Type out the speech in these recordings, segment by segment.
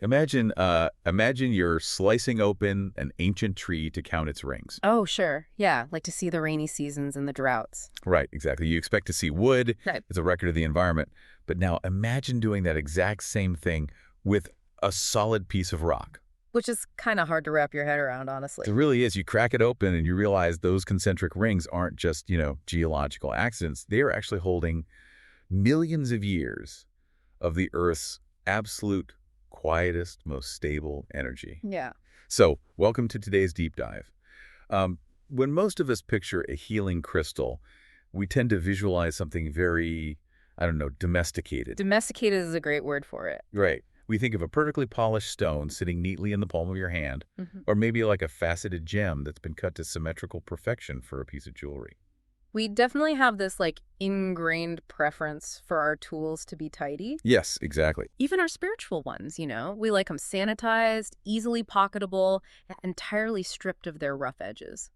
Imagine you're slicing open an ancient tree to count its rings. Oh, sure. Yeah, like to see the rainy seasons and the droughts. Right, exactly. You expect to see wood. Right. It's a record of the environment. But now imagine doing that exact same thing with a solid piece of rock. Which is kind of hard to wrap your head around, honestly. It really is. You crack it open and you realize those concentric rings aren't just, geological accidents. They are actually holding millions of years of the Earth's absolute quietest, most stable energy. Yeah. So, welcome to today's deep dive. When most of us picture a healing crystal, we tend to visualize something very, domesticated. Domesticated is a great word for it. Right. We think of a perfectly polished stone sitting neatly in the palm of your hand, Mm-hmm. or maybe like a faceted gem that's been cut to symmetrical perfection for a piece of jewelry. We definitely have this ingrained preference for our tools to be tidy. Yes, exactly. Even our spiritual ones, we like them sanitized, easily pocketable, and entirely stripped of their rough edges.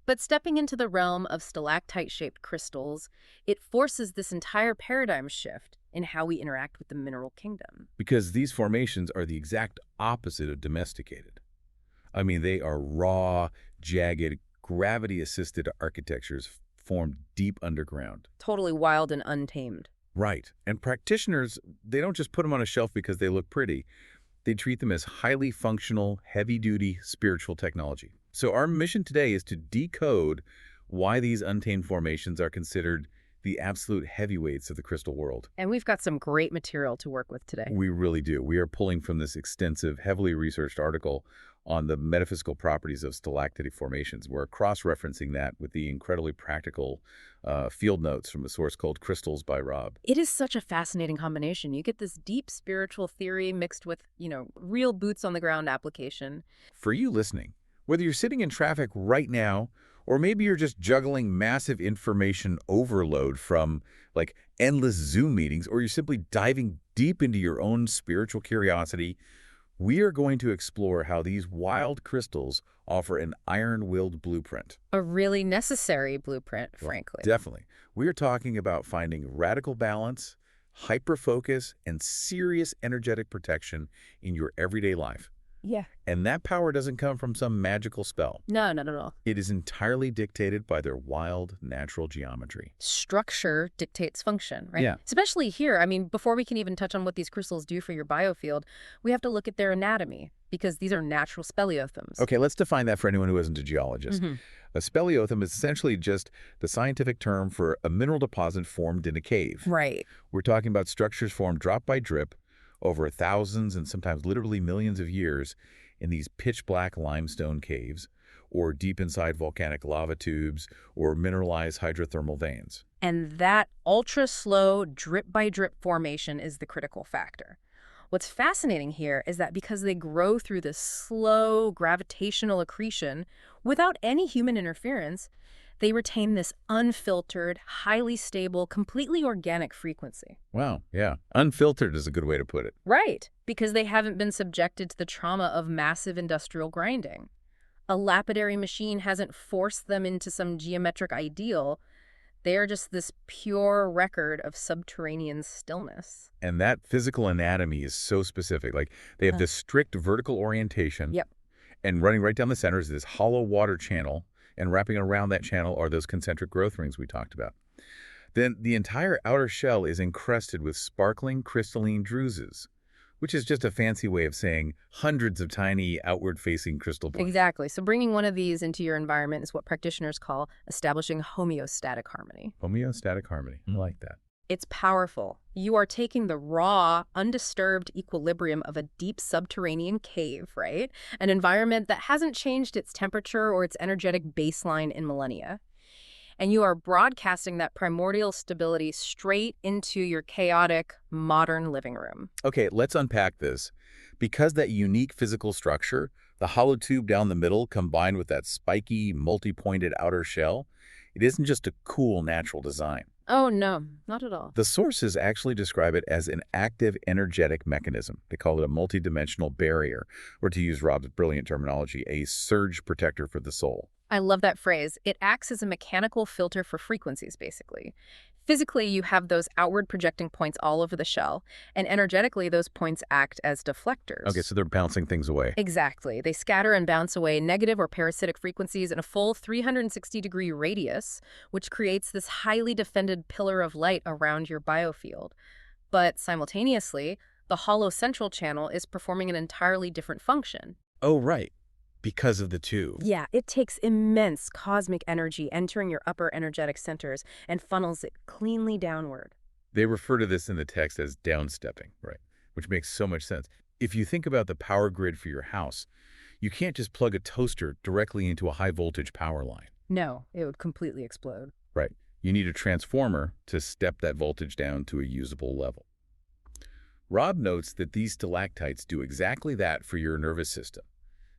But stepping into the realm of stalactite-shaped crystals, it forces this entire paradigm shift in how we interact with the mineral kingdom. Because these formations are the exact opposite of domesticated. I mean, they are raw, jagged, gravity-assisted architectures formed deep underground. Totally wild and untamed. Right. And practitioners, they don't just put them on a shelf because they look pretty. They treat them as highly functional, heavy-duty spiritual technology. So our mission today is to decode why these untamed formations are considered the absolute heavyweights of the crystal world. And we've got some great material to work with today. We really do. We are pulling from this extensive, heavily researched article on the metaphysical properties of stalactite formations. We're cross-referencing that with the incredibly practical field notes from a source called Crystals by Rob. It is such a fascinating combination. You get this deep spiritual theory mixed with, real boots-on-the-ground application. For you listening, whether you're sitting in traffic right now, or maybe you're just juggling massive information overload from endless Zoom meetings, or you're simply diving deep into your own spiritual curiosity, we are going to explore how these wild crystals offer an iron-willed blueprint. A really necessary blueprint, frankly. Definitely. We are talking about finding radical balance, hyper-focus, and serious energetic protection in your everyday life. Yeah. And that power doesn't come from some magical spell. No, not at all. It is entirely dictated by their wild, natural geometry. Structure dictates function, right? Yeah. Especially here. I mean, before we can even touch on what these crystals do for your biofield, we have to look at their anatomy, because these are natural speleothems. Okay, let's define that for anyone who isn't a geologist. Mm-hmm. A speleothem is essentially just the scientific term for a mineral deposit formed in a cave. Right. We're talking about structures formed drop by drip over thousands and sometimes literally millions of years in these pitch-black limestone caves, or deep inside volcanic lava tubes, or mineralized hydrothermal veins. And that ultra-slow drip-by-drip formation is the critical factor. What's fascinating here is that because they grow through this slow gravitational accretion without any human interference, they retain this unfiltered, highly stable, completely organic frequency. Wow, yeah. Unfiltered is a good way to put it. Right, because they haven't been subjected to the trauma of massive industrial grinding. A lapidary machine hasn't forced them into some geometric ideal. They are just this pure record of subterranean stillness. And that physical anatomy is so specific. They have this strict vertical orientation. Yep. And running right down the center is this hollow water channel, and wrapping around that channel are those concentric growth rings we talked about. Then the entire outer shell is encrusted with sparkling crystalline druses, which is just a fancy way of saying hundreds of tiny outward-facing crystal points. Exactly. So bringing one of these into your environment is what practitioners call establishing homeostatic harmony. Homeostatic harmony. I like that. It's powerful. You are taking the raw, undisturbed equilibrium of a deep subterranean cave, right? An environment that hasn't changed its temperature or its energetic baseline in millennia. And you are broadcasting that primordial stability straight into your chaotic, modern living room. Okay, let's unpack this. Because that unique physical structure, the hollow tube down the middle combined with that spiky, multi-pointed outer shell, it isn't just a cool natural design. Oh, no, not at all. The sources actually describe it as an active energetic mechanism. They call it a multidimensional barrier, or to use Rob's brilliant terminology, a surge protector for the soul. I love that phrase. It acts as a mechanical filter for frequencies, basically, Physically, you have those outward projecting points all over the shell, and energetically, those points act as Okay, deflectors. so they're bouncing things away. Exactly. They scatter and bounce away negative or parasitic frequencies in a full 360-degree radius, which creates this highly defended pillar of light around your biofield. But simultaneously, the hollow central channel is performing an entirely different function. Oh, right. Because of the tube. Yeah, it takes immense cosmic energy entering your upper energetic centers and funnels it cleanly downward. They refer to this in the text as downstepping, right? Which makes so much sense. If you think about the power grid for your house, you can't just plug a toaster directly into a high voltage power line. No, it would completely explode. Right. You need a transformer to step that voltage down to a usable level. Rob notes that these stalactites do exactly that for your nervous system.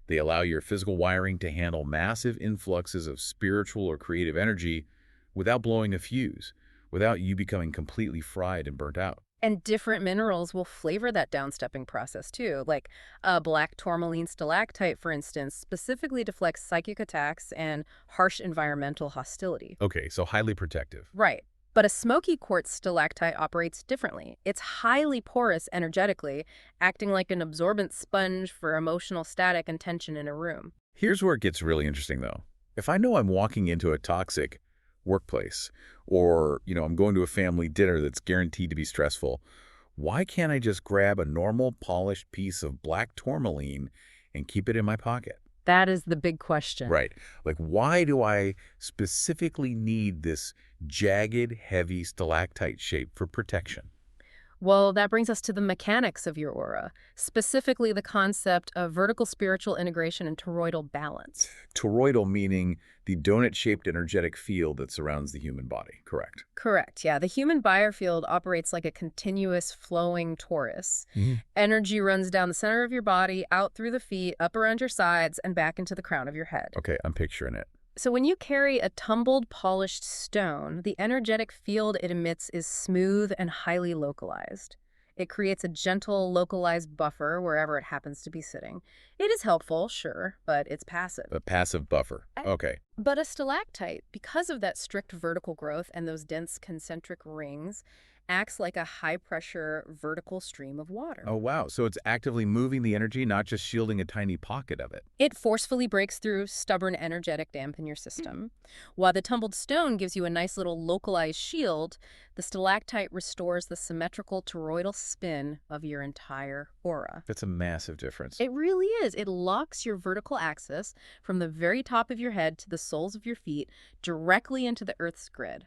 They allow your physical wiring to handle massive influxes of spiritual or creative energy without blowing a fuse, without you becoming completely fried and burnt out. And different minerals will flavor that downstepping process too. Like a black tourmaline stalactite, for instance, specifically deflects psychic attacks and harsh environmental hostility. Okay, so highly protective. Right. But a smoky quartz stalactite operates differently. It's highly porous energetically, acting like an absorbent sponge for emotional static and tension in a room. Here's where it gets really interesting, though. If I know I'm walking into a toxic workplace or, I'm going to a family dinner that's guaranteed to be stressful, why can't I just grab a normal polished piece of black tourmaline and keep it in my pocket? That is the big question. Right. Like, why do I specifically need this jagged, heavy stalactite shape for protection? Well, that brings us to the mechanics of your aura, specifically the concept of vertical spiritual integration and toroidal balance. Toroidal meaning the donut-shaped energetic field that surrounds the human body, correct? Correct, yeah. The human biofield operates like a continuous flowing torus. Energy runs down the center of your body, out through the feet, up around your sides, and back into the crown of your head. Okay, I'm picturing it. So when you carry a tumbled, polished stone, the energetic field it emits is smooth and highly localized. It creates a gentle, localized buffer wherever it happens to be sitting. It is helpful, sure, but it's passive. A passive buffer. Okay. But a stalactite, because of that strict vertical growth and those dense concentric rings, acts like a high-pressure vertical stream of water. Oh, wow. So it's actively moving the energy, not just shielding a tiny pocket of it. It forcefully breaks through stubborn energetic damp in your system. While the tumbled stone gives you a nice little localized shield, the stalactite restores the symmetrical toroidal spin of your entire aura. That's a massive difference. It really is. It locks your vertical axis from the very top of your head to the soles of your feet directly into the Earth's grid.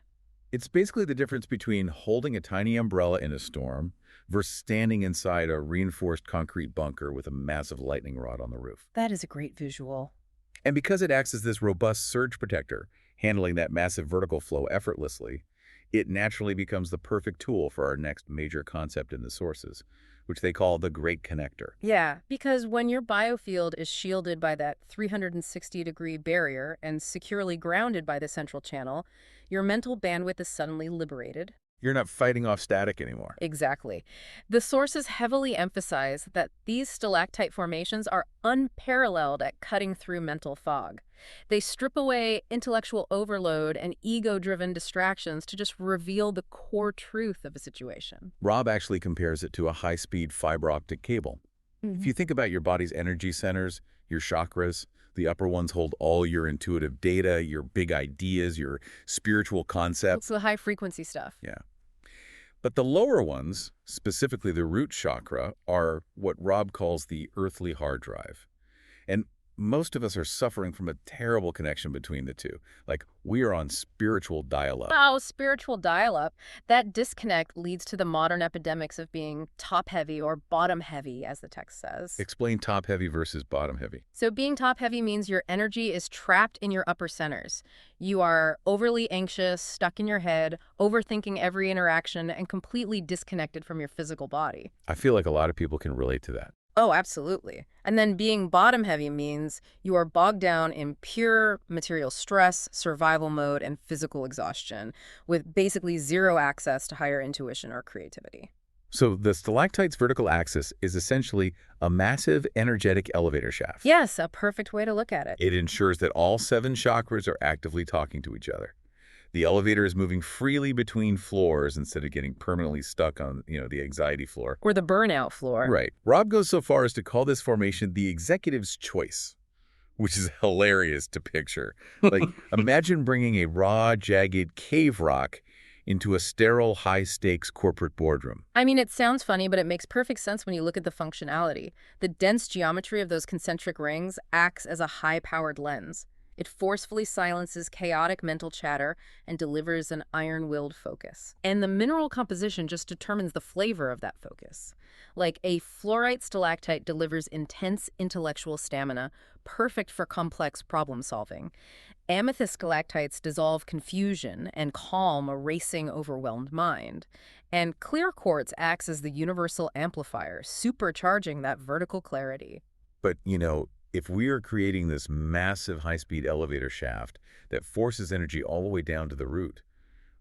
It's basically the difference between holding a tiny umbrella in a storm versus standing inside a reinforced concrete bunker with a massive lightning rod on the roof. That is a great visual. And because it acts as this robust surge protector, handling that massive vertical flow effortlessly, it naturally becomes the perfect tool for our next major concept in the sources, which they call the Great Connector. Yeah, because when your biofield is shielded by that 360-degree barrier and securely grounded by the central channel, your mental bandwidth is suddenly liberated. You're not fighting off static anymore. Exactly. The sources heavily emphasize that these stalactite formations are unparalleled at cutting through mental fog. They strip away intellectual overload and ego-driven distractions to just reveal the core truth of a situation. Rob actually compares it to a high-speed fiber optic cable. If you think about your body's energy centers, your chakras, the upper ones hold all your intuitive data, your big ideas, your spiritual concepts. It's the high-frequency stuff. Yeah. But the lower ones, specifically the root chakra, are what Rob calls the earthly hard drive. And most of us are suffering from a terrible connection between the two. Like, we are on spiritual dial-up. Oh, spiritual dial-up. That disconnect leads to the modern epidemics of being top-heavy or bottom-heavy, as the text says. Explain top-heavy versus bottom-heavy. So being top-heavy means your energy is trapped in your upper centers. You are overly anxious, stuck in your head, overthinking every interaction, and completely disconnected from your physical body. I feel like a lot of people can relate to that. Oh, absolutely. And then being bottom-heavy means you are bogged down in pure material stress, survival mode, and physical exhaustion, with basically zero access to higher intuition or creativity. So the stalactite's vertical axis is essentially a massive energetic elevator shaft. Yes, a perfect way to look at it. It ensures that all 7 chakras are actively talking to each other. The elevator is moving freely between floors instead of getting permanently stuck on, the anxiety floor. Or the burnout floor. Right. Rob goes so far as to call this formation the executive's choice, which is hilarious to picture. Like, imagine bringing a raw, jagged cave rock into a sterile, high-stakes corporate boardroom. I mean, it sounds funny, but it makes perfect sense when you look at the functionality. The dense geometry of those concentric rings acts as a high-powered lens. It forcefully silences chaotic mental chatter and delivers an iron-willed focus. And the mineral composition just determines the flavor of that focus. Like a fluorite stalactite delivers intense intellectual stamina, perfect for complex problem solving. Amethyst stalactites dissolve confusion and calm a racing, overwhelmed mind. And clear quartz acts as the universal amplifier, supercharging that vertical clarity. But, if we are creating this massive high-speed elevator shaft that forces energy all the way down to the root,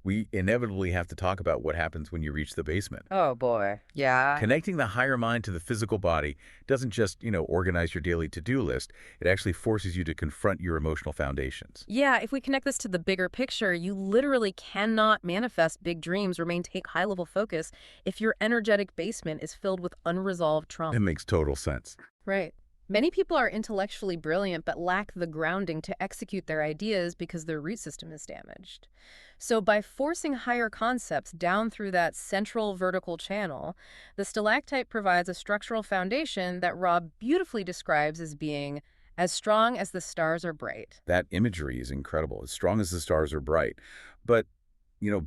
we inevitably have to talk about what happens when you reach the basement. Oh, boy. Yeah. Connecting the higher mind to the physical body doesn't just, organize your daily to-do list. It actually forces you to confront your emotional foundations. Yeah, if we connect this to the bigger picture, you literally cannot manifest big dreams or maintain high-level focus if your energetic basement is filled with unresolved trauma. It makes total sense. Right. Many people are intellectually brilliant but lack the grounding to execute their ideas because their root system is damaged. So by forcing higher concepts down through that central vertical channel, the stalactite provides a structural foundation that Rob beautifully describes as being as strong as the stars are bright. That imagery is incredible, as strong as the stars are bright. But,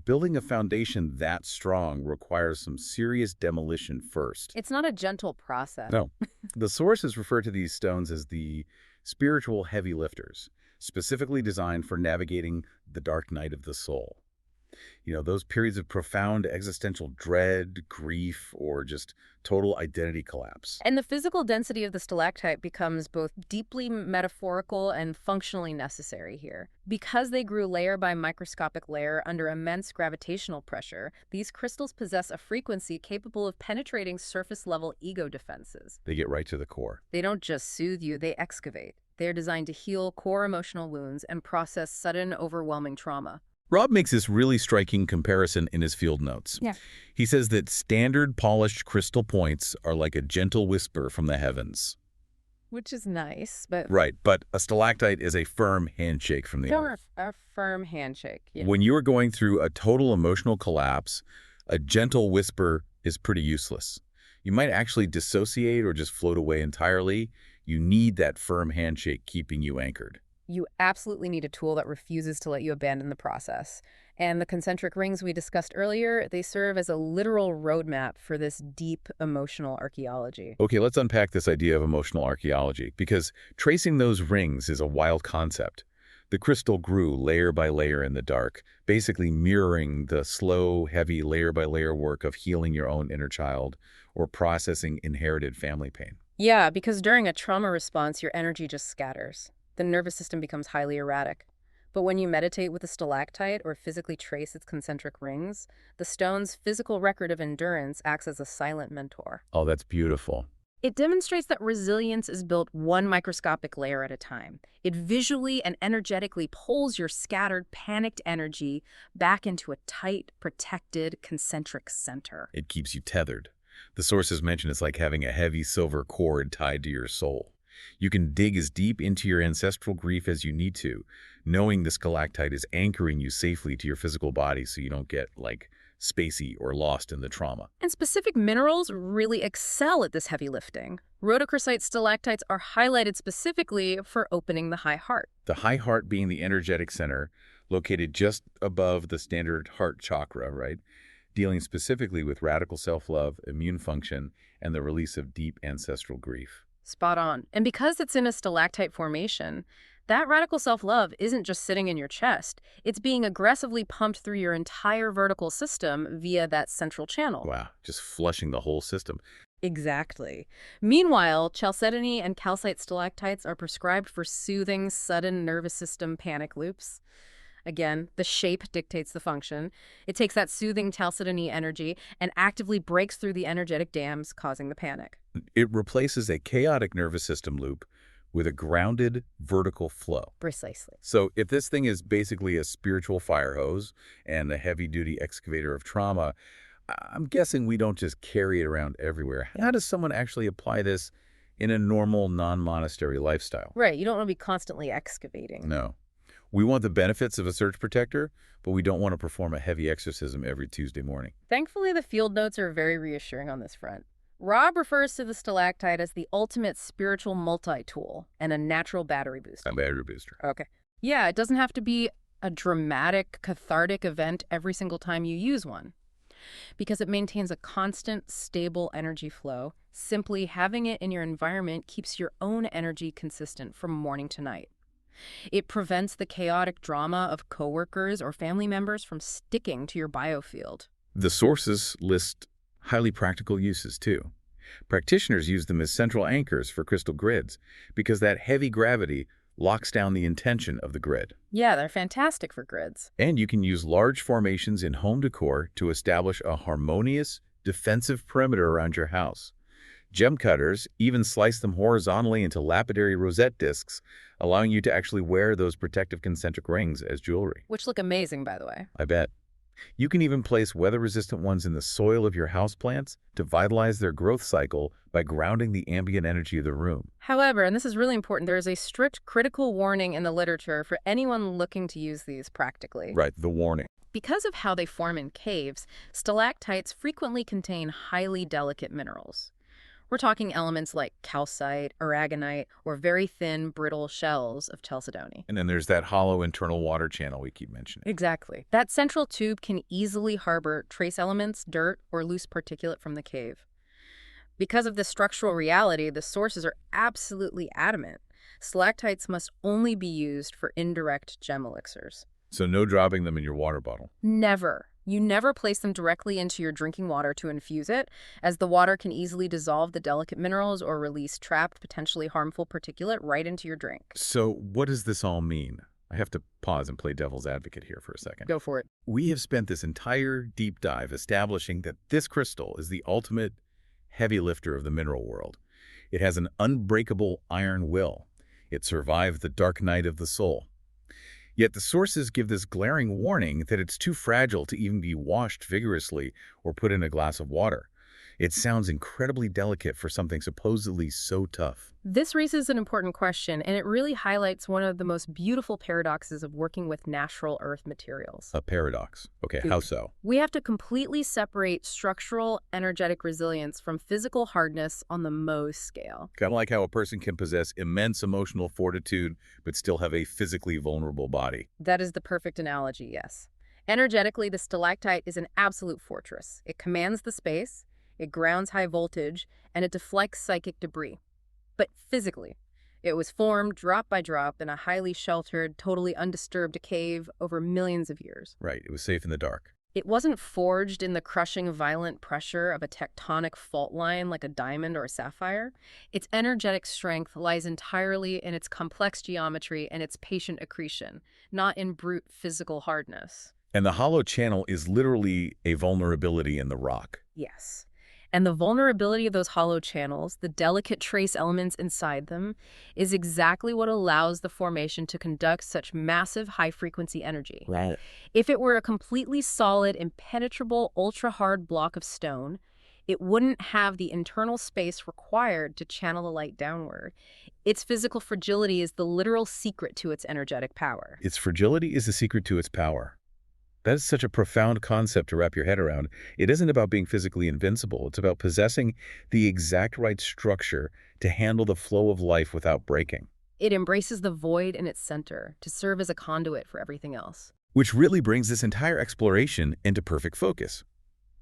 building a foundation that strong requires some serious demolition first. It's not a gentle process. No. The sources refer to these stones as the spiritual heavy lifters, specifically designed for navigating the dark night of the soul. Those periods of profound existential dread, grief, or just total identity collapse. And the physical density of the stalactite becomes both deeply metaphorical and functionally necessary here. Because they grew layer by microscopic layer under immense gravitational pressure, these crystals possess a frequency capable of penetrating surface-level ego defenses. They get right to the core. They don't just soothe you, they excavate. They're designed to heal core emotional wounds and process sudden, overwhelming trauma. Rob makes this really striking comparison in his field notes. Yeah. He says that standard polished crystal points are like a gentle whisper from the heavens. Which is nice, but... Right, but a stalactite is a firm handshake from the earth. A firm handshake. Yeah. When you are going through a total emotional collapse, a gentle whisper is pretty useless. You might actually dissociate or just float away entirely. You need that firm handshake keeping you anchored. You absolutely need a tool that refuses to let you abandon the process. And the concentric rings we discussed earlier, they serve as a literal roadmap for this deep emotional archaeology. Okay, let's unpack this idea of emotional archaeology, because tracing those rings is a wild concept. The crystal grew layer by layer in the dark, basically mirroring the slow, heavy layer-by-layer work of healing your own inner child or processing inherited family pain. Yeah, because during a trauma response, your energy just scatters. The nervous system becomes highly erratic. But when you meditate with a stalactite or physically trace its concentric rings, the stone's physical record of endurance acts as a silent mentor. Oh, that's beautiful. It demonstrates that resilience is built one microscopic layer at a time. It visually and energetically pulls your scattered, panicked energy back into a tight, protected, concentric center. It keeps you tethered. The sources mention it's like having a heavy silver cord tied to your soul. You can dig as deep into your ancestral grief as you need to, knowing the stalactite is anchoring you safely to your physical body so you don't get, spacey or lost in the trauma. And specific minerals really excel at this heavy lifting. Rhodochrosite stalactites are highlighted specifically for opening the high heart. The high heart being the energetic center, located just above the standard heart chakra, right? Dealing specifically with radical self-love, immune function, and the release of deep ancestral grief. Spot on. And because it's in a stalactite formation, that radical self-love isn't just sitting in your chest. It's being aggressively pumped through your entire vertical system via that central channel. Wow, just flushing the whole system. Exactly. Meanwhile, chalcedony and calcite stalactites are prescribed for soothing sudden nervous system panic loops. Again, the shape dictates the function. It takes that soothing chalcedony energy and actively breaks through the energetic dams, causing the panic. It replaces a chaotic nervous system loop with a grounded vertical flow. Precisely. So if this thing is basically a spiritual fire hose and a heavy-duty excavator of trauma, I'm guessing we don't just carry it around everywhere. How does someone actually apply this in a normal, non-monastery lifestyle? Right, you don't want to be constantly excavating. No. We want the benefits of a surge protector, but we don't want to perform a heavy exorcism every Tuesday morning. Thankfully, the field notes are very reassuring on this front. Rob refers to the stalactite as the ultimate spiritual multi-tool and a natural battery booster. A battery booster. Okay. Yeah, it doesn't have to be a dramatic, cathartic event every single time you use one. Because it maintains a constant, stable energy flow, simply having it in your environment keeps your own energy consistent from morning to night. It prevents the chaotic drama of coworkers or family members from sticking to your biofield. The sources list highly practical uses, too. Practitioners use them as central anchors for crystal grids because that heavy gravity locks down the intention of the grid. Yeah, they're fantastic for grids. And you can use large formations in home decor to establish a harmonious, defensive perimeter around your house. Gem cutters even slice them horizontally into lapidary rosette discs, allowing you to actually wear those protective concentric rings as jewelry. Which look amazing, by the way. I bet. You can even place weather-resistant ones in the soil of your houseplants to vitalize their growth cycle by grounding the ambient energy of the room. However, and this is really important, there is a strict critical warning in the literature for anyone looking to use these practically. Right, the warning. Because of how they form in caves, stalactites frequently contain highly delicate minerals. We're talking elements like calcite, aragonite, or very thin, brittle shells of chalcedony. And then there's that hollow internal water channel we keep mentioning. Exactly. That central tube can easily harbor trace elements, dirt, or loose particulate from the cave. Because of this structural reality, the sources are absolutely adamant. Stalactites must only be used for indirect gem elixirs. So no dropping them in your water bottle. Never. You never place them directly into your drinking water to infuse it, as the water can easily dissolve the delicate minerals or release trapped, potentially harmful particulate right into your drink. So what does this all mean? I have to pause and play devil's advocate here for a second. Go for it. We have spent this entire deep dive establishing that this crystal is the ultimate heavy lifter of the mineral world. It has an unbreakable iron will. It survived the dark night of the soul. Yet the sources give this glaring warning that it's too fragile to even be washed vigorously or put in a glass of water. It sounds incredibly delicate for something supposedly so tough. This raises an important question, and it really highlights one of the most beautiful paradoxes of working with natural earth materials. A paradox. Okay, how so? We have to completely separate structural, energetic resilience from physical hardness on the Mohs scale. Kind of like how a person can possess immense emotional fortitude but still have a physically vulnerable body. That is the perfect analogy, yes. Energetically, the stalactite is an absolute fortress. It commands the space, it grounds high voltage, and it deflects psychic debris. But physically, it was formed drop by drop in a highly sheltered, totally undisturbed cave over millions of years. Right, it was safe in the dark. It wasn't forged in the crushing, violent pressure of a tectonic fault line like a diamond or a sapphire. Its energetic strength lies entirely in its complex geometry and its patient accretion, not in brute physical hardness. And the hollow channel is literally a vulnerability in the rock. Yes. And the vulnerability of those hollow channels, the delicate trace elements inside them, is exactly what allows the formation to conduct such massive high-frequency energy. Right. If it were a completely solid, impenetrable, ultra-hard block of stone, it wouldn't have the internal space required to channel the light downward. Its physical fragility is the literal secret to its energetic power. Its fragility is the secret to its power. That is such a profound concept to wrap your head around. It isn't about being physically invincible. It's about possessing the exact right structure to handle the flow of life without breaking. It embraces the void in its center to serve as a conduit for everything else. Which really brings this entire exploration into perfect focus.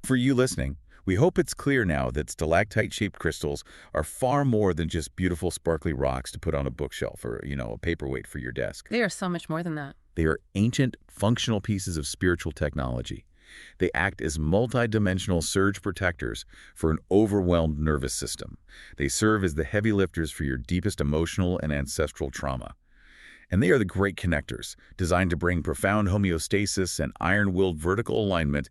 For you listening, we hope it's clear now that stalactite-shaped crystals are far more than just beautiful sparkly rocks to put on a bookshelf or, a paperweight for your desk. They are so much more than that. They are ancient, functional pieces of spiritual technology. They act as multidimensional surge protectors for an overwhelmed nervous system. They serve as the heavy lifters for your deepest emotional and ancestral trauma. And they are the great connectors, designed to bring profound homeostasis and iron-willed vertical alignment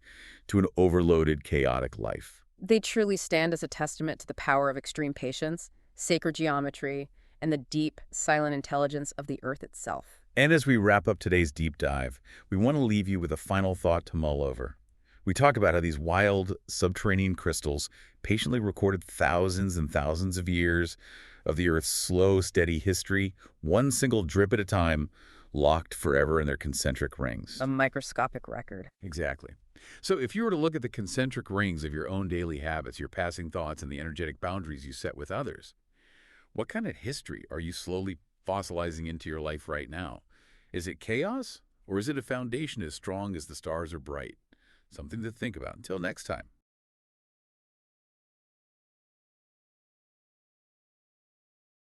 to an overloaded, chaotic life. They truly stand as a testament to the power of extreme patience, sacred geometry, and the deep, silent intelligence of the Earth itself. And as we wrap up today's deep dive, we want to leave you with a final thought to mull over. We talk about how these wild subterranean crystals patiently recorded thousands and thousands of years of the Earth's slow, steady history, one single drip at a time, locked forever in their concentric rings. A microscopic record. Exactly. So if you were to look at the concentric rings of your own daily habits, your passing thoughts, and the energetic boundaries you set with others, what kind of history are you slowly fossilizing into your life right now? Is it chaos, or is it a foundation as strong as the stars are bright? Something to think about. Until next time.